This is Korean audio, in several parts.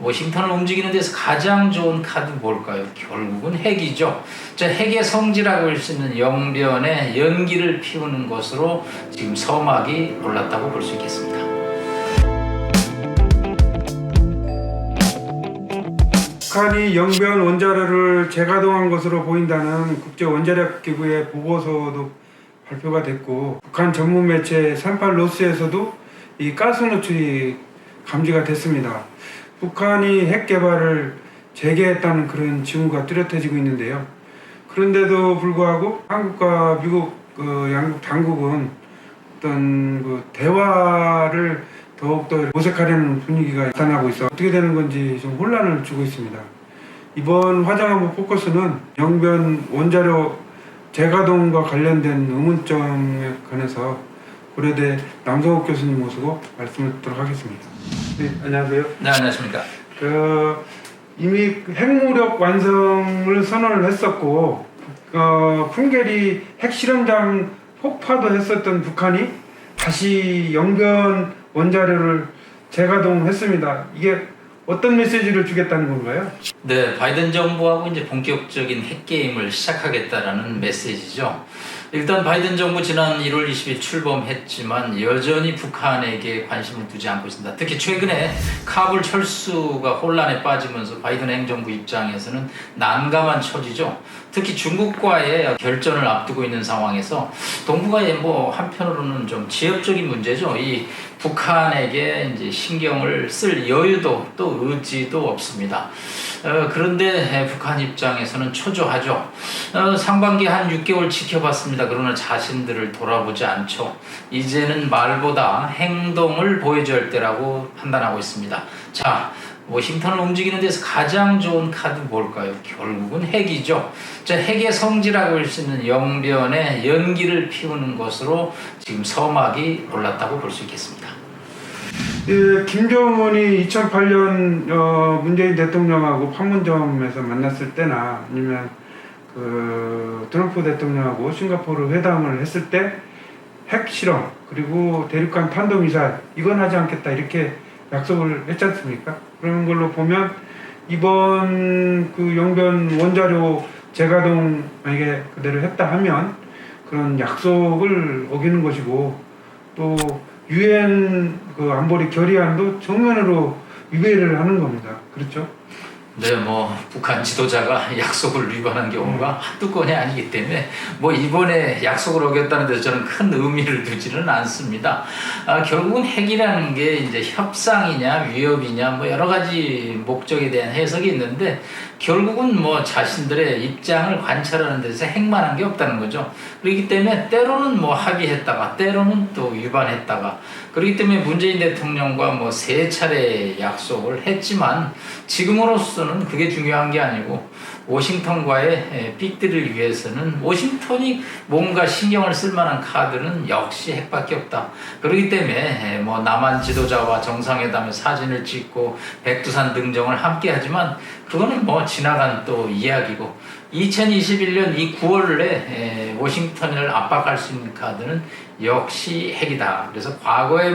워싱턴을 움직이는 데서 가장 좋은 카드 뭘까요? 결국은 핵이죠. 자, 핵의 성지라고 할 수 있는 영변에 연기를 피우는 것으로 지금 서막이 올랐다고 볼 수 있겠습니다. 북한이 영변 원자로를 재가동한 것으로 보인다는 국제원자력기구의 보고서도 발표가 됐고, 북한 전문 매체 38노스에서도 이 가스 노출이 감지가 됐습니다. 북한이 핵 개발을 재개했다는 그런 징후가 뚜렷해지고 있는데요. 그런데도 불구하고 한국과 미국 양국 당국은 어떤 대화를 더욱더 모색하려는 분위기가 나타나고 있어 어떻게 되는 건지 좀 혼란을 주고 있습니다. 이번 화장한보 포커스는 영변 원자로 재가동과 관련된 의문점에 관해서 고려대 남성욱 교수님 모시고 말씀을 듣도록 하겠습니다. 네, 안녕하세요. 네, 안녕하십니까. 이미 핵무력 완성을 선언을 했었고, 풍계리 핵실험장 폭파도 했었던 북한이 다시 영변 원자로를 재가동했습니다. 이게 어떤 메시지를 주겠다는 건가요? 네, 바이든 정부하고 이제 본격적인 핵게임을 시작하겠다라는 메시지죠. 일단 바이든 정부 지난 1월 20일 출범했지만 여전히 북한에게 관심을 두지 않고 있습니다. 특히 최근에 카불 철수가 혼란에 빠지면서 바이든 행정부 입장에서는 난감한 처지죠. 특히 중국과의 결전을 앞두고 있는 상황에서 동북아의 한편으로는 좀 지역적인 문제죠. 이 북한에게 이제 신경을 쓸 여유도 또 의지도 없습니다. 그런데 북한 입장에서는 초조하죠. 상반기 한 6개월 지켜봤습니다. 그러나 자신들을 돌아보지 않죠. 이제는 말보다 행동을 보여줘야 할 때라고 판단하고 있습니다. 자, 워싱턴을 움직이는 데서 가장 좋은 카드 뭘까요? 결국은 핵이죠. 자, 핵의 성지라고 할 수 있는 영변에 연기를 피우는 것으로 지금 서막이 올랐다고 볼 수 있겠습니다. 예, 김정은이 2008년 문재인 대통령하고 판문점에서 만났을 때나 아니면 트럼프 대통령하고 싱가포르 회담을 했을 때 핵실험 그리고 대륙간 탄도미사일 이건 하지 않겠다 이렇게 약속을 했지 않습니까? 그런 걸로 보면 이번 영변 원자로 재가동 만약에 그대로 했다 하면 그런 약속을 어기는 것이고 또 유엔 안보리 결의안도 정면으로 위배를 하는 겁니다. 그렇죠? 네, 북한 지도자가 약속을 위반한 경우가 한두 건이 아니기 때문에 이번에 약속을 어겼다는 데서 저는 큰 의미를 두지는 않습니다. 결국은 핵이라는 게 이제 협상이냐 위협이냐 여러 가지 목적에 대한 해석이 있는데 결국은 자신들의 입장을 관찰하는 데서 핵만 한 게 없다는 거죠. 그렇기 때문에 때로는 합의했다가 때로는 또 위반했다가 그렇기 때문에 문재인 대통령과 세 차례 약속을 했지만 지금으로서는 그게 중요한 게 아니고 워싱턴과의 빅딜을 위해서는 워싱턴이 뭔가 신경을 쓸 만한 카드는 역시 핵밖에 없다. 그렇기 때문에 남한 지도자와 정상회담에 사진을 찍고 백두산 등정을 함께 하지만 그거는 지나간 또 이야기고 2021년 이 9월에 워싱턴을 압박할 수 있는 카드는 역시 핵이다. 그래서 과거에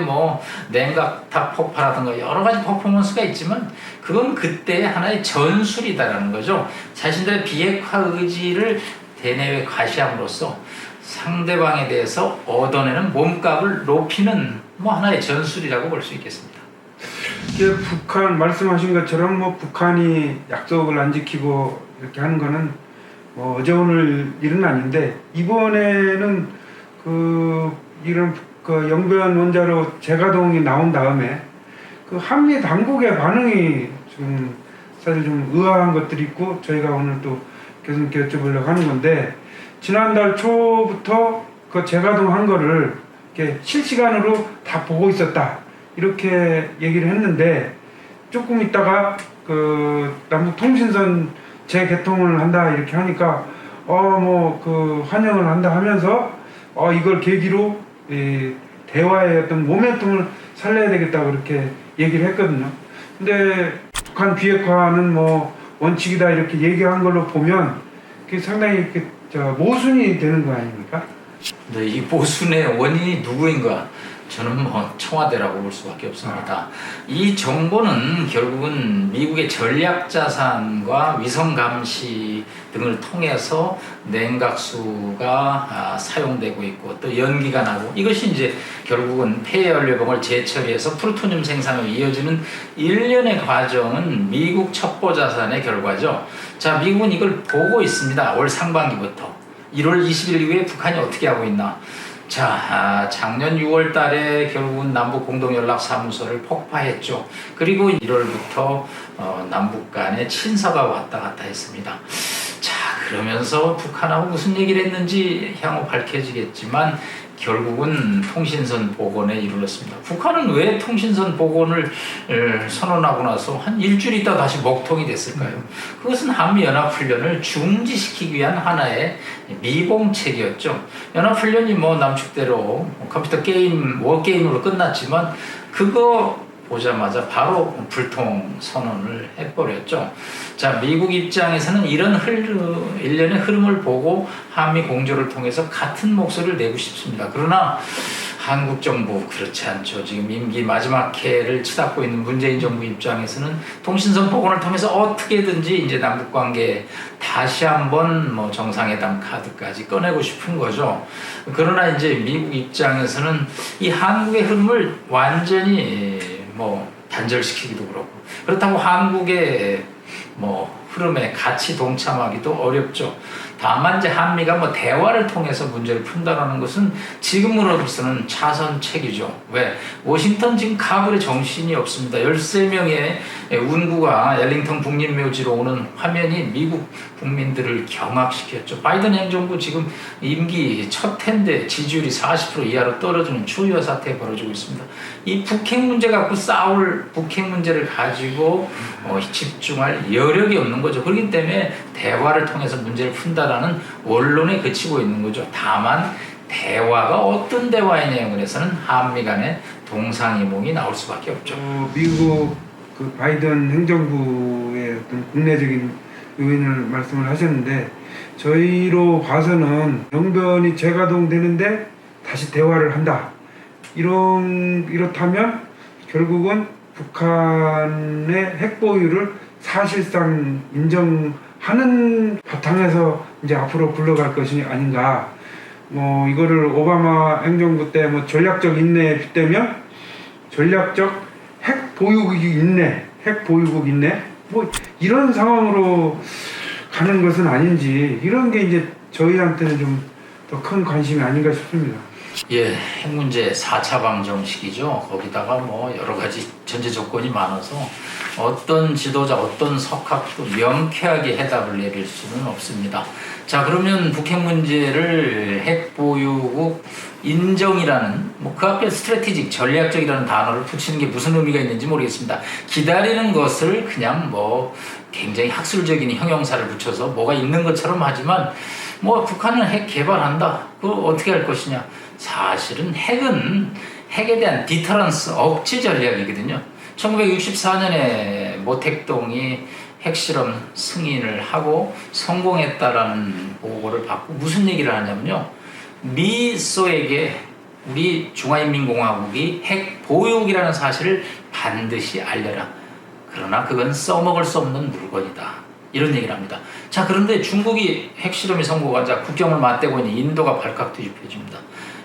냉각탑 폭파라든가 여러 가지 퍼포먼스가 있지만 그건 그때 하나의 전술이다라는 거죠. 자신들의 비핵화 의지를 대내외 과시함으로써 상대방에 대해서 얻어내는 몸값을 높이는 하나의 전술이라고 볼 수 있겠습니다. 이게 북한 말씀하신 것처럼 북한이 약속을 안 지키고 이렇게 하는 거는 어제 오늘 일은 아닌데 이번에는 이런 영변 원자로 재가동이 나온 다음에 한미 당국의 반응이 좀 사실 좀 의아한 것들이 있고 저희가 오늘 또 교수님께 여쭤보려고 하는 건데 지난달 초부터 재가동한 거를 이렇게 실시간으로 다 보고 있었다 이렇게 얘기를 했는데 조금 있다가 남북통신선 재개통을 한다 이렇게 하니까 환영을 한다 하면서 이걸 계기로 대화의 어떤 모멘텀을 살려야 되겠다고 그렇게 얘기를 했거든요. 근데 북한 비핵화는 원칙이다 이렇게 얘기한 걸로 보면 그게 상당히 모순이 되는 거 아닙니까? 네, 이 모순의 원인이 누구인가? 저는 뭐 청와대라고 볼 수밖에 없습니다. 이 정보는 결국은 미국의 전략 자산과 위성 감시 등을 통해서 냉각수가 사용되고 있고 또 연기가 나고 이것이 이제 결국은 폐연료봉을 재처리해서 플루토늄 생산으로 이어지는 일련의 과정은 미국 첩보 자산의 결과죠. 자, 미국은 이걸 보고 있습니다. 올 상반기부터 1월 20일 이후에 북한이 어떻게 하고 있나. 자, 작년 6월 달에 결국은 남북 공동연락사무소를 폭파했죠. 그리고 1월부터 남북 간에 친서가 왔다 갔다 했습니다. 자, 그러면서 북한하고 무슨 얘기를 했는지 향후 밝혀지겠지만 결국은 통신선 복원에 이르렀습니다. 북한은 왜 통신선 복원을 선언하고 나서 한 일주일 있다 다시 먹통이 됐을까요? 그것은 한미연합훈련을 중지시키기 위한 하나의 미봉책이었죠. 연합훈련이 뭐 남측대로 컴퓨터 게임, 워게임으로 끝났지만 그거 보자마자 바로 불통 선언을 해버렸죠. 자, 미국 입장에서는 이런 일련의 흐름을 보고 한미 공조를 통해서 같은 목소리를 내고 싶습니다. 그러나 한국 정부 그렇지 않죠. 지금 임기 마지막 해를 치닫고 있는 문재인 정부 입장에서는 통신선 복원을 통해서 어떻게든지 이제 남북 관계 다시 한번 뭐 정상회담 카드까지 꺼내고 싶은 거죠. 그러나 이제 미국 입장에서는 이 한국의 흐름을 완전히 뭐 단절시키기도 그렇고 그렇다고 한국의 뭐 흐름에 같이 동참하기도 어렵죠. 다만 이제 한미가 뭐 대화를 통해서 문제를 푼다라는 것은 지금으로서는 차선책이죠. 왜? 워싱턴 지금 카불에 정신이 없습니다. 13명의 운구가 엘링턴 국립묘지로 오는 화면이 미국 국민들을 경악시켰죠. 바이든 행정부 지금 임기 첫 해인데 지지율이 40% 이하로 떨어지는 초유화 사태가 벌어지고 있습니다. 이 북핵 문제 갖고 싸울 북핵 문제를 가지고 집중할 여력이 없는 거죠. 그렇기 때문에 대화를 통해서 문제를 푼다라는 원론에 그치고 있는 거죠. 다만 대화가 어떤 대화이냐에 관해서는 한미 간의 동상이몽이 나올 수밖에 없죠. 미국 그 바이든 행정부의 어떤 국내적인 요인을 말씀을 하셨는데 저희로 봐서는 영변이 재가동되는데 다시 대화를 한다. 이렇다면 결국은 북한의 핵 보유를 사실상 인정하는 바탕에서 이제 앞으로 굴러갈 것이 아닌가. 뭐 이거를 오바마 행정부 때 뭐 전략적 인내에 빗대면 전략적 핵 보유국 인내 뭐 이런 상황으로 가는 것은 아닌지 이런 게 이제 저희한테는 좀 더 큰 관심이 아닌가 싶습니다. 예, 핵 문제 4차 방정식이죠. 거기다가 뭐 여러 가지 전제 조건이 많아서 어떤 지도자, 어떤 석학도 명쾌하게 해답을 내릴 수는 없습니다. 자, 그러면 북핵 문제를 핵 보유국 인정이라는 뭐 그 앞에 스트래티직, 전략적이라는 단어를 붙이는 게 무슨 의미가 있는지 모르겠습니다. 기다리는 것을 그냥 뭐 굉장히 학술적인 형용사를 붙여서 뭐가 있는 것처럼 하지만 뭐 북한은 핵 개발한다. 그거 어떻게 할 것이냐. 사실은 핵에 대한 디터런스, 억제 전략이거든요. 1964년에 모택동이 핵실험 승인을 하고 성공했다라는 보고를 받고 무슨 얘기를 하냐면요. 미소에게 우리 중화인민공화국이 핵 보유국이라는 사실을 반드시 알려라. 그러나 그건 써먹을 수 없는 물건이다. 이런 얘기를 합니다. 자, 그런데 중국이 핵실험이 성공하자 국경을 맞대고 있는 인도가 발칵 뒤집혀집니다.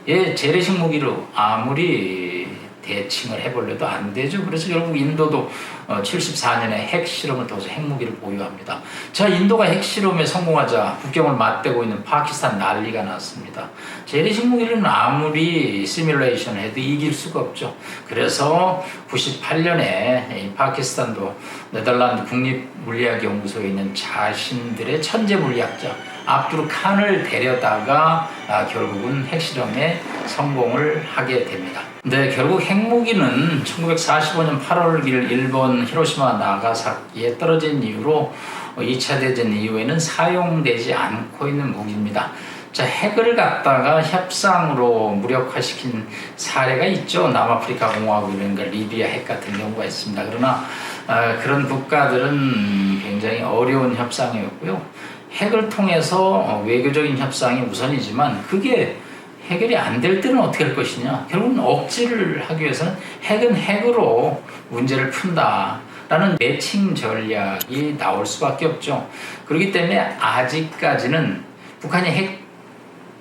예, 재래식 무기로 아무리 대칭을 해보려도 안 되죠. 그래서 결국 인도도 74년에 핵실험을 통해서 핵무기를 보유합니다. 자, 인도가 핵실험에 성공하자 국경을 맞대고 있는 파키스탄 난리가 났습니다. 재래식 무기는 아무리 시뮬레이션을 해도 이길 수가 없죠. 그래서 98년에 파키스탄도 네덜란드 국립물리학연구소에 있는 자신들의 천재 물리학자 압두르 칸을 데려다가 결국은 핵실험에 성공을 하게 됩니다. 근데 결국 핵무기는 1945년 8월 1일 일본 히로시마 나가사키에 떨어진 이후로 2차 대전 이후에는 사용되지 않고 있는 무기입니다. 자, 핵을 갖다가 협상으로 무력화시킨 사례가 있죠. 남아프리카 공화국이라든가 리비아 핵 같은 경우가 있습니다. 그러나 그런 국가들은 굉장히 어려운 협상이었고요. 핵을 통해서 외교적인 협상이 우선이지만 그게 해결이 안 될 때는 어떻게 할 것이냐? 결국은 억지를 하기 위해서는 핵은 핵으로 문제를 푼다라는 매칭 전략이 나올 수밖에 없죠. 그렇기 때문에 아직까지는 북한이 핵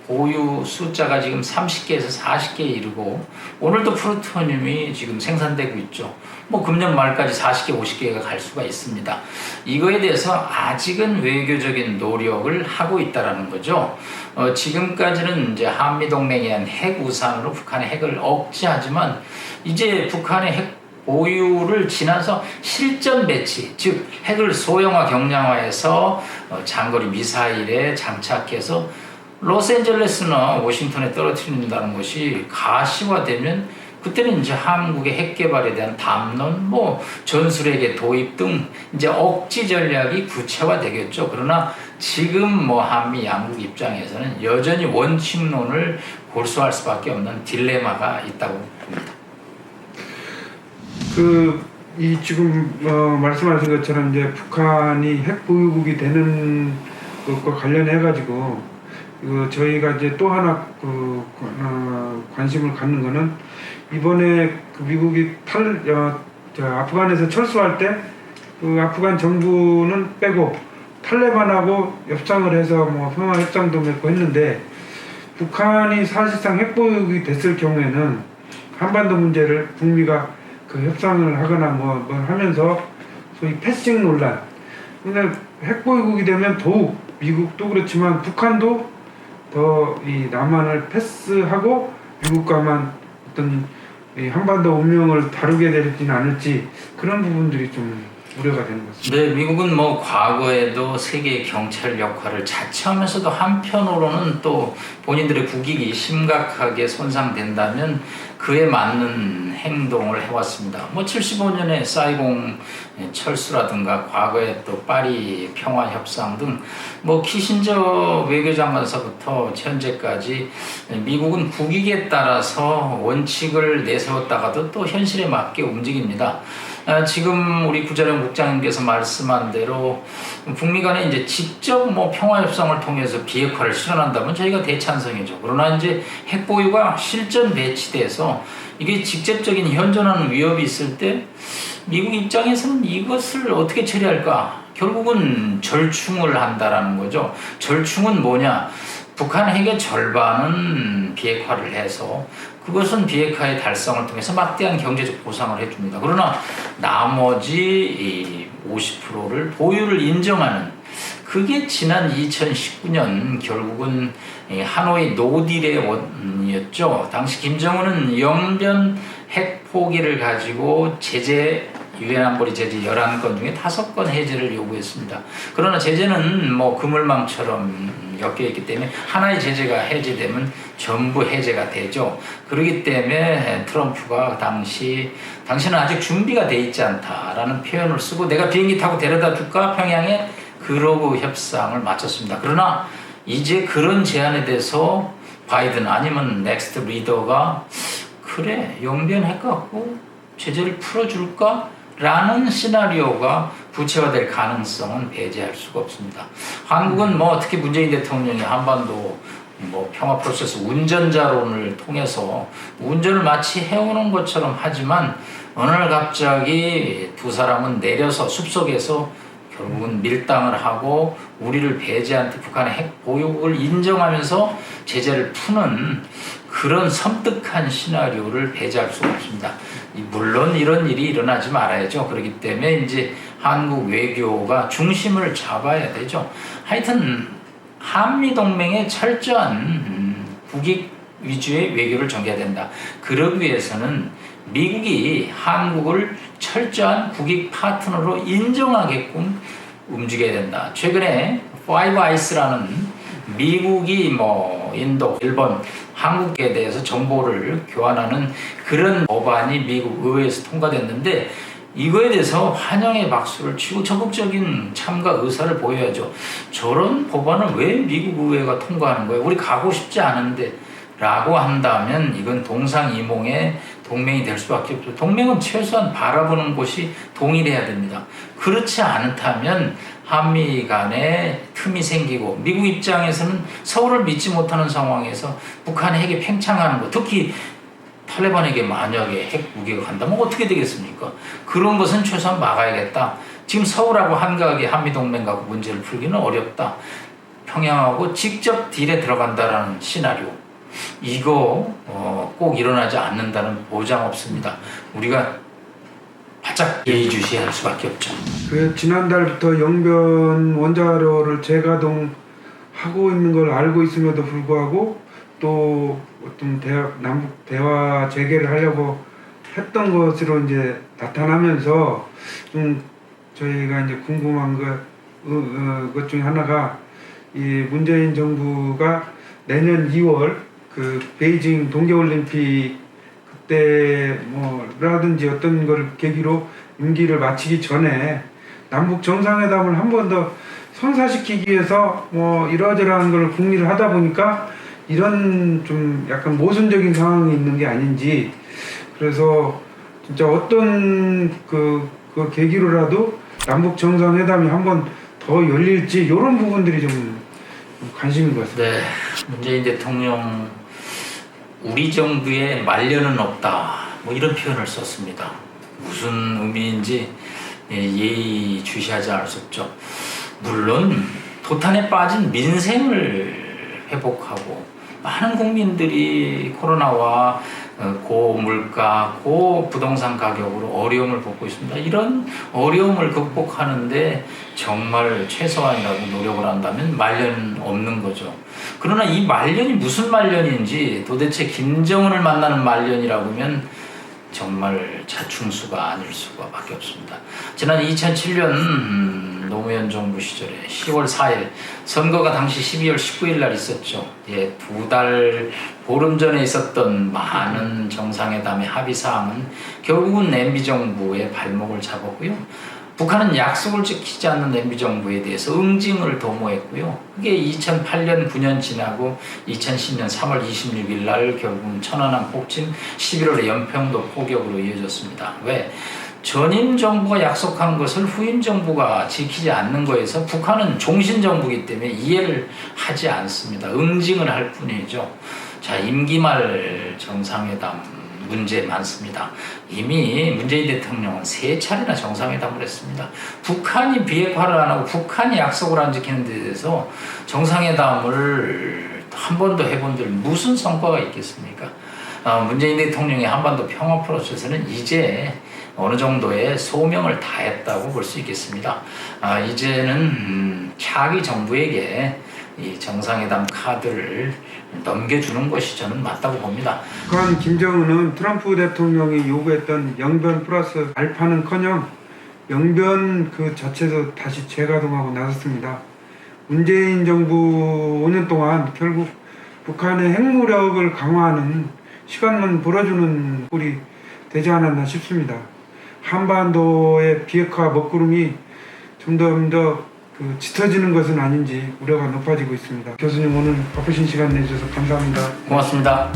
보유 숫자가 지금 30개에서 40개에 이르고 오늘도 플루토늄이 지금 생산되고 있죠. 뭐 금년 말까지 40개, 50개가 갈 수가 있습니다. 이거에 대해서 아직은 외교적인 노력을 하고 있다라는 거죠. 지금까지는 이제 한미동맹에 의한 핵 우산으로 북한의 핵을 억제하지만 이제 북한의 핵 보유를 지나서 실전 배치, 즉 핵을 소형화 경량화해서 장거리 미사일에 장착해서 로스앤젤레스나 워싱턴에 떨어뜨린다는 것이 가시화되면 그때는 이제 한국의 핵 개발에 대한 담론, 뭐 전술핵의 도입 등 이제 억지 전략이 구체화되겠죠. 그러나 지금 뭐 한미 양국 입장에서는 여전히 원칙론을 골수할 수밖에 없는 딜레마가 있다고 봅니다. 이 지금 말씀하신 것처럼 이제 북한이 핵 보유국이 되는 것과 관련해 가지고 저희가 이제 또 하나 관심을 갖는 거는 이번에 미국이 아프간에서 철수할 때 아프간 정부는 빼고 탈레반하고 협상을 해서 뭐 평화 협상도 맺고 했는데 북한이 사실상 핵 보유국이 됐을 경우에는 한반도 문제를 북미가 협상을 하거나 뭐 하면서 소위 패싱 논란. 근데 핵 보유국이 되면 더욱 미국도 그렇지만 북한도 더 이 남한을 패스하고 미국과만 어떤 이 한반도 운명을 다루게 되지는 않을지 그런 부분들이 좀 우려가 되는 것 같습니다. 네, 미국은 뭐 과거에도 세계 경찰 역할을 자처하면서도 한편으로는 또 본인들의 국익이 심각하게 손상된다면 그에 맞는 행동을 해왔습니다. 뭐 75년에 사이공 철수라든가 과거에 또 파리 평화협상 등 뭐 키신저 외교장관서부터 현재까지 미국은 국익에 따라서 원칙을 내세웠다가도 또 현실에 맞게 움직입니다. 지금 우리 구자룡 국장님께서 말씀한 대로 북미 간에 이제 직접 뭐 평화협상을 통해서 비핵화를 실현한다면 저희가 대찬성이죠. 그러나 이제 핵보유가 실전 배치돼서 이게 직접적인 현존하는 위협이 있을 때 미국 입장에서는 이것을 어떻게 처리할까? 결국은 절충을 한다라는 거죠. 절충은 뭐냐? 북한 핵의 절반은 비핵화를 해서 그것은 비핵화의 달성을 통해서 막대한 경제적 보상을 해줍니다. 그러나 나머지 50%를 보유를 인정하는 그게 지난 2019년 결국은 하노이 노딜의 원이었죠. 당시 김정은은 영변 핵 포기를 가지고 유엔 안보리 제재 11건 중에 5건 해제를 요구했습니다. 그러나 제재는 뭐 그물망처럼 엮여있기 때문에 하나의 제재가 해제되면 전부 해제가 되죠. 그렇기 때문에 트럼프가 당신은 아직 준비가 돼 있지 않다라는 표현을 쓰고 내가 비행기 타고 데려다 줄까 평양에 그러고 협상을 마쳤습니다. 그러나 이제 그런 제안에 대해서 바이든 아니면 넥스트 리더가 그래 영변 해갖고 제재를 풀어줄까? 라는 시나리오가 구체화될 가능성은 배제할 수가 없습니다. 한국은 뭐 특히 문재인 대통령이 한반도 뭐 평화 프로세스 운전자론을 통해서 운전을 마치 해오는 것처럼 하지만 어느 날 갑자기 두 사람은 내려서 숲속에서 결국은 밀당을 하고 우리를 배제한 북한의 핵 보유국을 인정하면서 제재를 푸는 그런 섬뜩한 시나리오를 배제할 수가 없습니다. 물론 이런 일이 일어나지 말아야죠. 그렇기 때문에 이제 한국 외교가 중심을 잡아야 되죠. 하여튼 한미동맹의 철저한 국익 위주의 외교를 전개해야 된다. 그러기 위해서는 미국이 한국을 철저한 국익 파트너로 인정하게끔 움직여야 된다. 최근에 파이브 아이스라는 미국이 뭐 인도, 일본, 한국에 대해서 정보를 교환하는 그런 법안이 미국 의회에서 통과됐는데 이거에 대해서 환영의 박수를 치고 적극적인 참가 의사를 보여야죠. 저런 법안을 왜 미국 의회가 통과하는 거예요? 우리 가고 싶지 않은데 라고 한다면 이건 동상이몽의 동맹이 될 수밖에 없죠. 동맹은 최소한 바라보는 곳이 동일해야 됩니다. 그렇지 않다면 한미 간에 틈이 생기고 미국 입장에서는 서울을 믿지 못하는 상황에서 북한의 핵이 팽창하는 것, 특히 탈레반에게 만약에 핵 무기가 간다면 어떻게 되겠습니까? 그런 것은 최소한 막아야겠다. 지금 서울하고 한가하게 한미동맹하고 문제를 풀기는 어렵다. 평양하고 직접 딜에 들어간다라는 시나리오. 이거 꼭 일어나지 않는다는 보장 없습니다. 우리가 바짝 예의주시할 수밖에 없죠. 그 지난달부터 영변 원자로를 재가동하고 있는 걸 알고 있음에도 불구하고 또 어떤 남북 대화 재개를 하려고 했던 것으로 이제 나타나면서 좀 저희가 이제 궁금한 것 중에 하나가 이 문재인 정부가 내년 2월 그 베이징 동계올림픽 그때 뭐라든지 어떤 걸 계기로 임기를 마치기 전에 남북 정상회담을 한 번 더 성사시키기 위해서 뭐 이러저러한 걸 궁리를 하다 보니까 이런 좀 약간 모순적인 상황이 있는 게 아닌지, 그래서 진짜 어떤 그 계기로라도 남북 정상회담이 한 번 더 열릴지 이런 부분들이 좀 관심인 것 같습니다. 네, 문재인 대통령 우리 정부에 말려는 없다 뭐 이런 표현을 썼습니다. 무슨 의미인지 예의주시하지 않을 수 없죠. 물론 도탄에 빠진 민생을 회복하고 많은 국민들이 코로나와 고물가, 고부동산 가격으로 어려움을 겪고 있습니다. 이런 어려움을 극복하는데 정말 최소한이라고 노력을 한다면 말년 없는 거죠. 그러나 이 말년이 무슨 말년인지, 도대체 김정은을 만나는 말년이라고 하면 정말 자충수가 아닐 수밖에 없습니다. 지난 2007년 노무현 정부 시절에 10월 4일 선거가 당시 12월 19일 날 있었죠. 예, 2달 보름 전에 있었던 많은 정상회담의 합의 사항은 결국은 MB 정부의 발목을 잡았고요. 북한은 약속을 지키지 않는 MB 정부에 대해서 응징을 도모했고요. 그게 2008년 9년 지나고 2010년 3월 26일 날 결국은 천안함 폭침, 11월에 연평도 포격으로 이어졌습니다. 왜? 전임 정부가 약속한 것을 후임 정부가 지키지 않는 거에서 북한은 종신 정부이기 때문에 이해를 하지 않습니다. 응징을 할 뿐이죠. 자, 임기 말 정상회담 문제 많습니다. 이미 문재인 대통령은 3차례나 정상회담을 했습니다. 북한이 비핵화를 안 하고 북한이 약속을 안 지키는 데 대해서 정상회담을 한 번도 해본 들 무슨 성과가 있겠습니까? 문재인 대통령의 한반도 평화 프로세스는 이제 어느 정도의 소명을 다했다고 볼 수 있겠습니다. 이제는 차기 정부에게 이 정상회담 카드를 넘겨주는 것이 저는 맞다고 봅니다. 북한 김정은은 트럼프 대통령이 요구했던 영변 플러스 알파는커녕 영변 그 자체도 다시 재가동하고 나섰습니다. 문재인 정부 5년 동안 결국 북한의 핵무력을 강화하는 시간만 벌어주는 꼴이 되지 않았나 싶습니다. 한반도의 비핵화 먹구름이 점점 더 짙어지는 것은 아닌지 우려가 높아지고 있습니다. 교수님, 오늘 바쁘신 시간 내주셔서 감사합니다. 고맙습니다.